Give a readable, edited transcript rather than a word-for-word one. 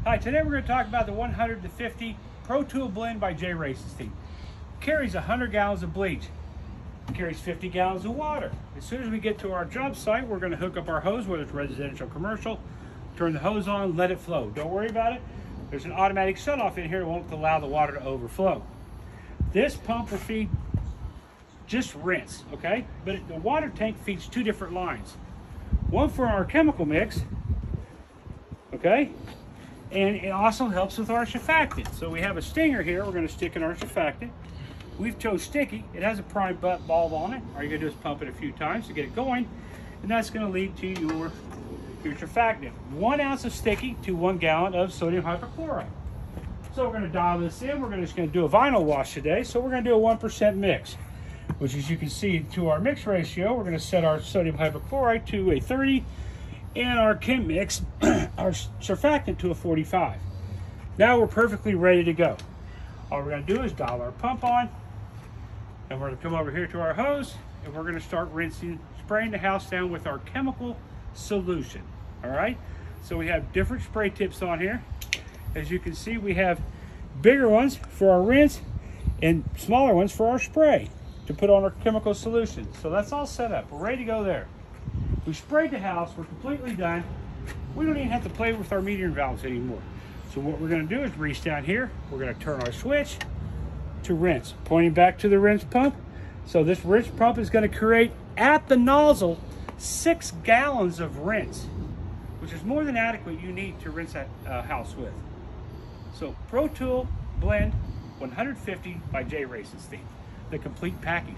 Hi, today we're going to talk about the 150 ProTool Blend by J.Racenstein. Carries 100 gallons of bleach. Carries 50 gallons of water. As soon as we get to our job site, we're going to hook up our hose, whether it's residential or commercial, turn the hose on, let it flow. Don't worry about it. There's an automatic shut-off in here that won't allow the water to overflow. This pump will feed just rinse, okay? But the water tank feeds two different lines. One for our chemical mix, okay? And it also helps with our surfactant. So we have a stinger here we're going to stick in our surfactant. We've chose sticky. It has a prime butt bulb on it. All you're going to do is pump it a few times to get it going. And that's going to lead to your surfactant. 1 ounce of sticky to 1 gallon of sodium hypochlorite. So we're going to dial this in. We're just going to do a vinyl wash today. So we're going to do a 1% mix, which, as you can see, to our mix ratio, we're going to set our sodium hypochlorite to a 30 and our chem mix, our surfactant, to a 45. Now we're perfectly ready to go. All we're going to do is dial our pump on, and we're going to come over here to our hose, and we're going to start rinsing, spraying the house down with our chemical solution. All right, so we have different spray tips on here. As you can see, we have bigger ones for our rinse and smaller ones for our spray to put on our chemical solution. So that's all set up. We're ready to go there. We sprayed the house. We're completely done. We don't even have to play with our metering valves anymore. So what we're going to do is reach down here. We're going to turn our switch to rinse, pointing back to the rinse pump. So this rinse pump is going to create at the nozzle 6 gallons of rinse, which is more than adequate you need to rinse that house with. So ProTool Blend 150 by J.Racenstein, the complete package.